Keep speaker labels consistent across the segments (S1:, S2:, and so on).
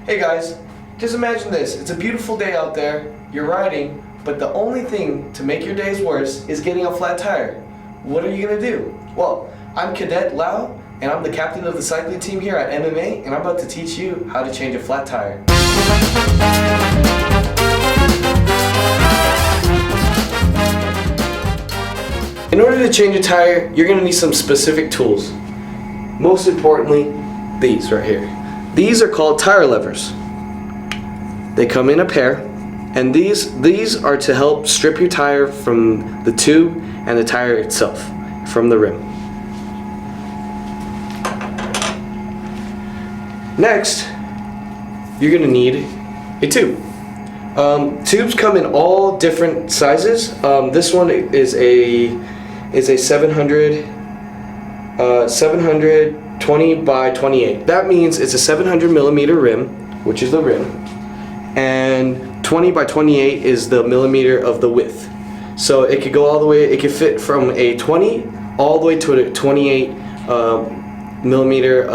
S1: Hey guys, just imagine this. It's a beautiful day out there, you're riding, but the only thing to make your days worse is getting a flat tire. What are you gonna do? Well, I'm Cadet Lau, and I'm the captain of the cycling team here at MMA, and I'm about to teach you how to change a flat tire. In order to change a tire, you're gonna need some specific tools. Most importantly, these right here. These are called tire levers. They come in a pair, and these are to help strip your tire from the tube and the tire itself, from the rim. Next, you're gonna need a tube. Tubes come in all different sizes. This one is a 720 by 28. That means it's a 700 millimeter rim, which is the rim, and 20 by 28 is the millimeter of the width. So it could go all the way, it could fit from a 20 all the way to a 28 millimeter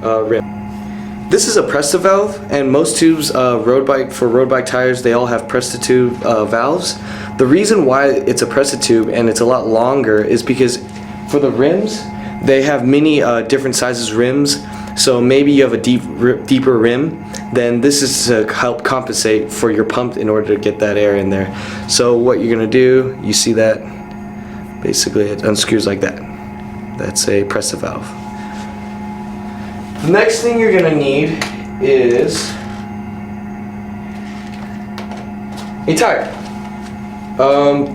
S1: rim. This is a Presta valve, and most tubes, road bike tires, they all have Presta tube valves. The reason why it's a Presta tube and it's a lot longer is because for the rims, they have many different sizes rims. So maybe you have a deeper rim, then this is to help compensate for your pump in order to get that air in there. So what you're gonna do, you see that? Basically it unscrews like that. That's a Presta valve. The next thing you're gonna need is a tire.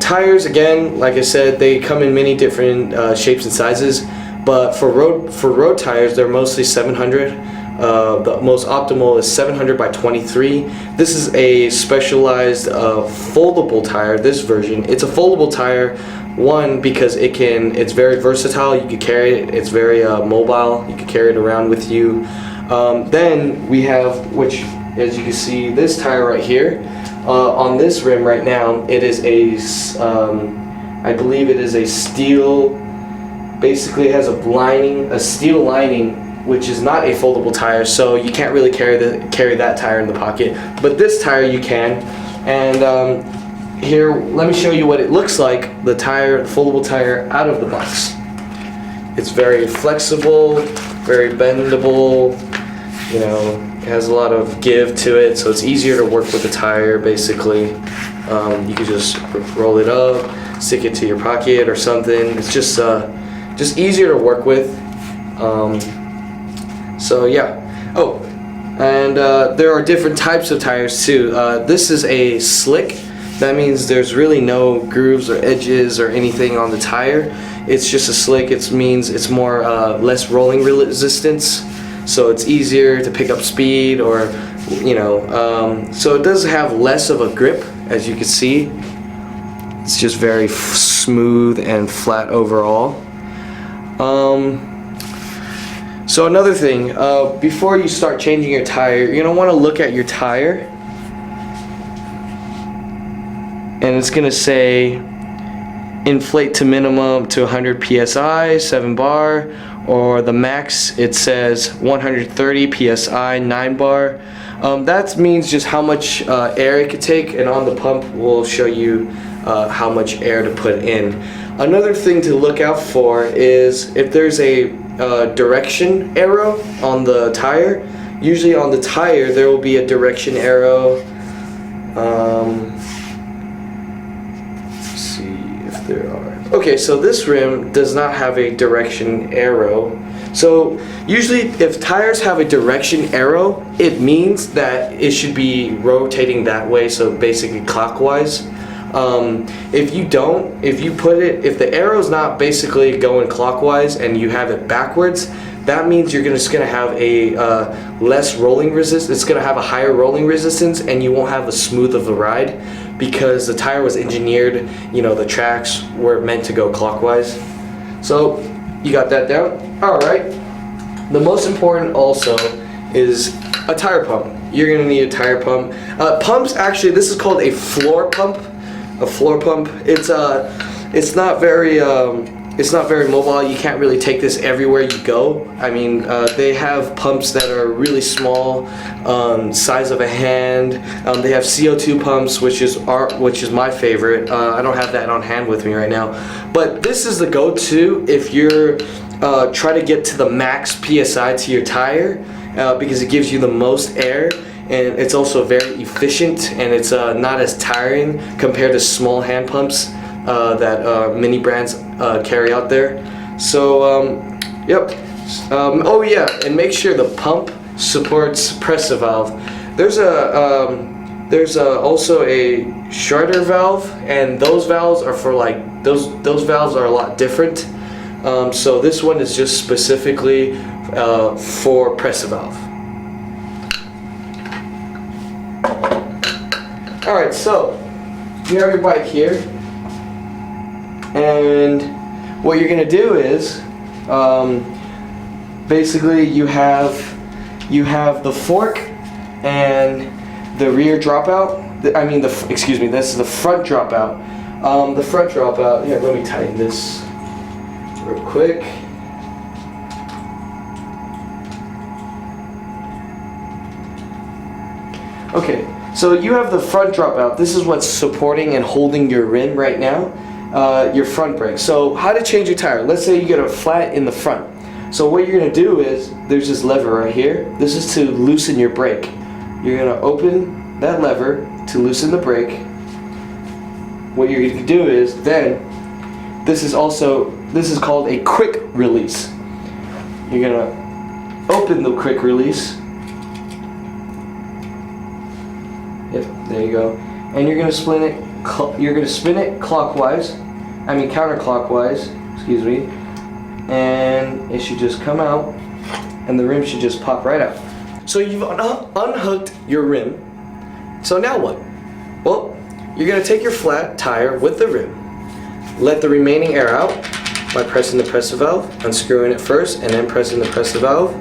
S1: Tires, again, like I said, they come in many different shapes and sizes, but for road tires, they're mostly 700. The most optimal is 700 by 23. This is a specialized foldable tire. This version, it's a foldable tire. One, because it's very versatile. You can carry it. It's very mobile. You can carry it around with you. Then we have, which, as you can see, this tire right here. On this rim right now, it is I believe it is a steel. Basically, it has a steel lining, which is not a foldable tire, so you can't really carry that tire in the pocket. But this tire you can, and here, let me show you what it looks like. The foldable tire out of the box. It's very flexible, very bendable. You know, it has a lot of give to it, so it's easier to work with the tire. Basically, you can just roll it up, stick it to your pocket or something. It's just easier to work with. So yeah. Oh, and there are different types of tires too. This is a slick. That means there's really no grooves or edges or anything on the tire. It's just a slick. It means it's more less rolling resistance, so it's easier to pick up speed, or so it does have less of a grip, as you can see. It's just very smooth and flat overall. So another thing, before you start changing your tire, you're gonna want to look at your tire, and it's gonna say inflate to minimum to 100 psi, 7 bar, or the max it says 130 psi, 9 bar. That means just how much air it could take, and on the pump will show you how much air to put in. Another thing to look out for is if there's a direction arrow on the tire. Usually on the tire there will be a direction arrow. Let's see if there are. Okay, so this rim does not have a direction arrow. So usually if tires have a direction arrow, it means that it should be rotating that way, so basically clockwise. If if the arrow's not basically going clockwise and you have it backwards, that means you're just gonna have a less rolling resistance. It's gonna have a higher rolling resistance, and you won't have as smooth of a ride because the tire was engineered. The tracks were meant to go clockwise. So you got that down. All right. The most important also is a tire pump. You're gonna need a tire pump. Pumps, actually, this is called a floor pump. A floor pump. It's not very it's not very mobile. You can't really take this everywhere you go. I mean, they have pumps that are really small, size of a hand. They have CO2 pumps, which is my favorite. I don't have that on hand with me right now, but this is the go-to if you're try to get to the max PSI to your tire, because it gives you the most air, and it's also very efficient, and it's not as tiring compared to small hand pumps that many brands carry out there. So yep. Oh yeah, and make sure the pump supports pressure valve. There's also a Schrader valve, and those valves are for like those valves are a lot different. So this one is just specifically for pressure valve. All right, so you have your bike here, and what you're gonna do is basically you have the fork and the rear dropout. I mean, excuse me, this is the front dropout. The front dropout. Here, let me tighten this real quick. Okay, so you have the front dropout. This is what's supporting and holding your rim right now, your front brake. So how to change your tire? Let's say you get a flat in the front. So what you're gonna do is, there's this lever right here. This is to loosen your brake. You're gonna open that lever to loosen the brake. What you're gonna do is, then, this is called a quick release. You're gonna open the quick release. Yep, there you go. And you're gonna spin it clockwise. I mean counterclockwise. Excuse me. And it should just come out, and the rim should just pop right out. So you've unhooked your rim. So now what? Well, you're gonna take your flat tire with the rim, let the remaining air out by pressing the pressure valve, unscrewing it first, and then pressing the pressure valve.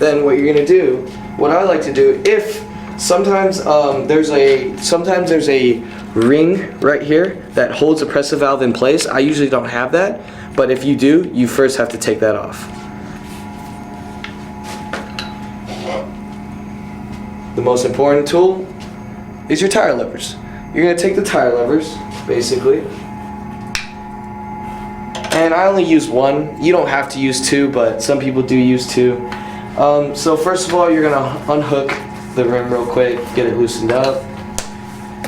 S1: Then what you're gonna do, what I like to do, if sometimes there's a ring right here that holds the pressure valve in place. I usually don't have that, but if you do, you first have to take that off. The most important tool is your tire levers. You're gonna take the tire levers, basically, and I only use one. You don't have to use two, but some people do use two. So first of all, you're gonna unhook the rim real quick, get it loosened up.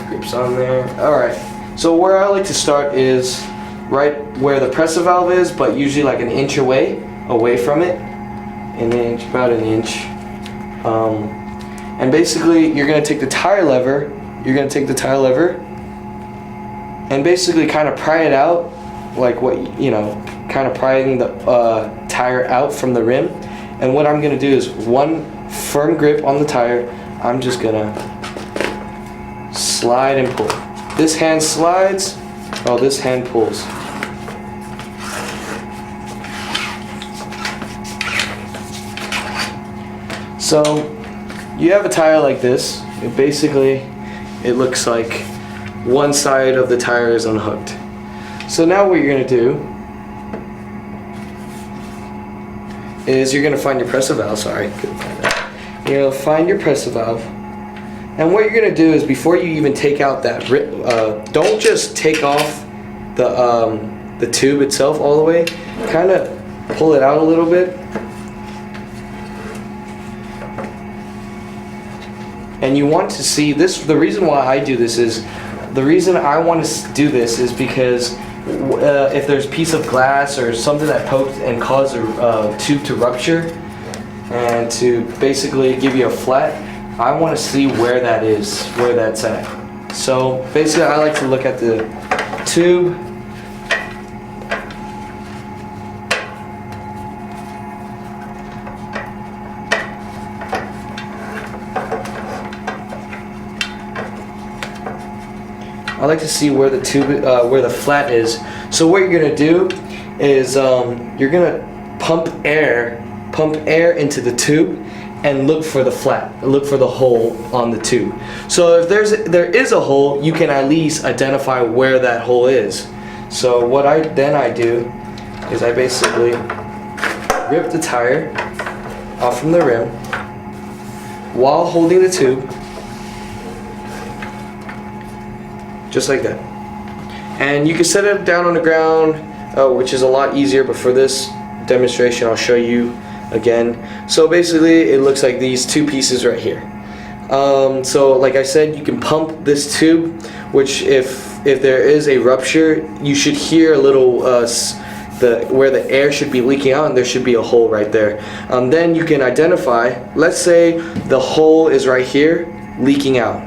S1: Grips on there. Alright, so where I like to start is right where the pressure valve is, but usually like an inch away from it. An inch, about an inch. And basically you're going to take the tire lever, and basically kind of pry it out, like kind of prying the tire out from the rim. And what I'm going to do is one firm grip on the tire. I'm just gonna slide and pull. This hand slides while this hand pulls. So you have a tire like this. It looks like one side of the tire is unhooked. So now what you're gonna do is you're gonna find your pressure valve. Sorry, couldn't find that. You're gonna find your pressure valve, and what you're gonna do is, before you even take out that don't just take off the tube itself all the way. Kind of pull it out a little bit, and you want to see this. The reason why I do this is, because if there's a piece of glass or something that poked and caused a tube to rupture, and to basically give you a flat, I want to see where that is, where that's at. So basically I like to look at the tube. I like to see where the tube, where the flat is. So what you're gonna do is you're gonna pump air into the tube and look for the flat, look for the hole on the tube. So if there is a hole, you can at least identify where that hole is. So what I do is I basically rip the tire off from the rim while holding the tube, just like that. And you can set it down on the ground, which is a lot easier, but for this demonstration I'll show you again. So basically it looks like these two pieces right here. So like I said, you can pump this tube, which if there is a rupture, you should hear a little where the air should be leaking out, and there should be a hole right there. Then you can identify, let's say the hole is right here leaking out,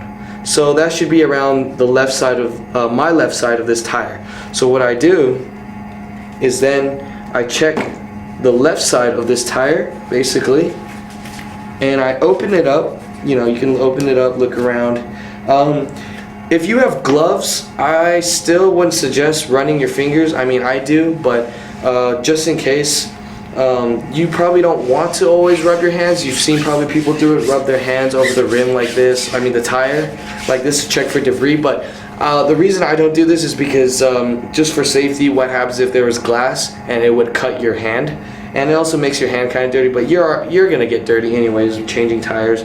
S1: so that should be around the left side of my left side of this tire. So what I do is then I check the left side of this tire basically, and I open it up. You know, you can open it up, look around. If you have gloves, I still wouldn't suggest running your fingers. I mean, I do, but just in case, you probably don't want to always rub your hands. You've seen probably people do it, rub their hands over the rim like this. I mean, the tire like this to check for debris. But the reason I don't do this is because just for safety, what happens if there was glass and it would cut your hand, and it also makes your hand kind of dirty. But you're gonna get dirty anyways changing tires.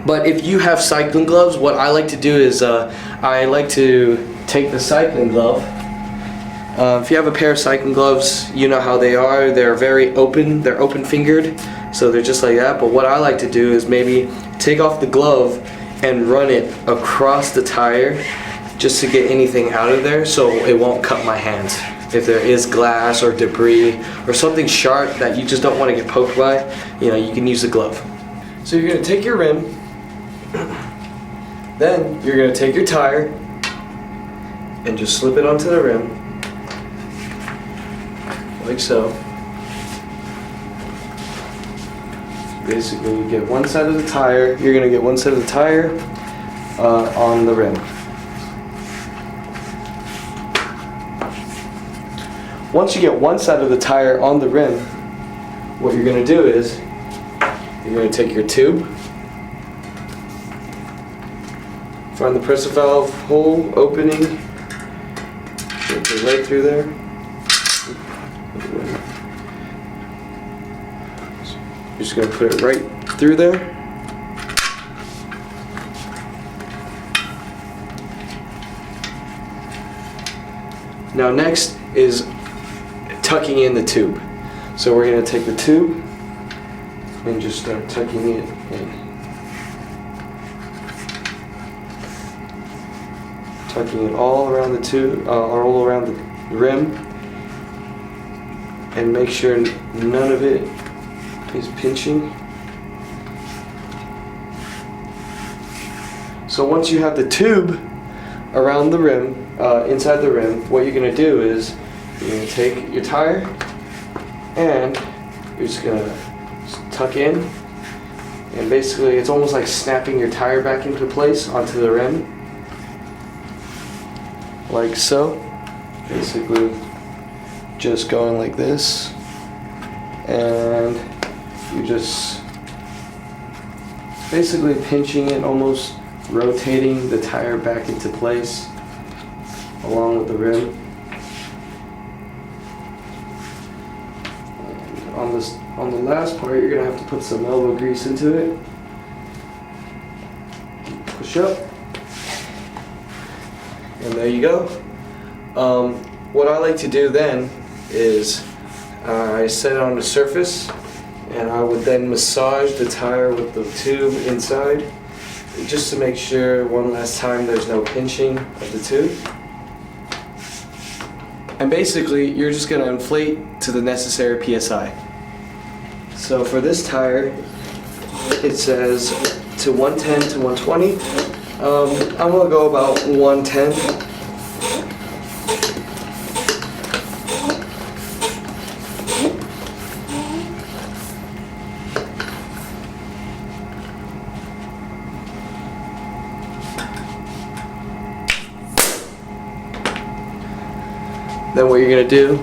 S1: But if you have cycling gloves, what I like to do is I like to take the cycling glove. If you have a pair of cycling gloves, you know how they are. They're very open. They're open fingered, so they're just like that. But what I like to do is maybe take off the glove and run it across the tire just to get anything out of there, so it won't cut my hands. If there is glass or debris or something sharp that you just don't want to get poked by, you know, you can use the glove. So you're going to take your rim, then you're going to take your tire and just slip it onto the rim, like so. Basically you get one side of the tire, you're going to get one side of the tire on the rim. Once you get one side of the tire on the rim, what you're going to do is you're going to take your tube, find the pressure valve hole opening, put it right through there. You're just going to put it right through there. Now next is tucking in the tube. So we're going to take the tube and just start tucking it in. Tucking it all around the tube, all around the rim, and make sure none of it is pinching. So once you have the tube around the rim, inside the rim, what you're going to do is you're going to take your tire and you're just going to tuck in, and basically it's almost like snapping your tire back into place onto the rim, like so. Basically just going like this, and you're just basically pinching it, almost rotating the tire back into place along with the rim. On the last part, you're gonna have to put some elbow grease into it. Push up, and there you go. What I like to do then is I set it on the surface, and I would then massage the tire with the tube inside, just to make sure one last time there's no pinching of the tube. And basically, you're just gonna inflate to the necessary PSI. So for this tire, it says to 110 to 120. I'm gonna go about 110. Then what you're gonna do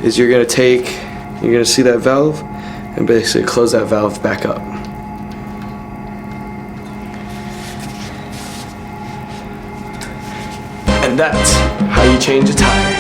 S1: is you're gonna see that valve and basically close that valve back up. And that's how you change a tire.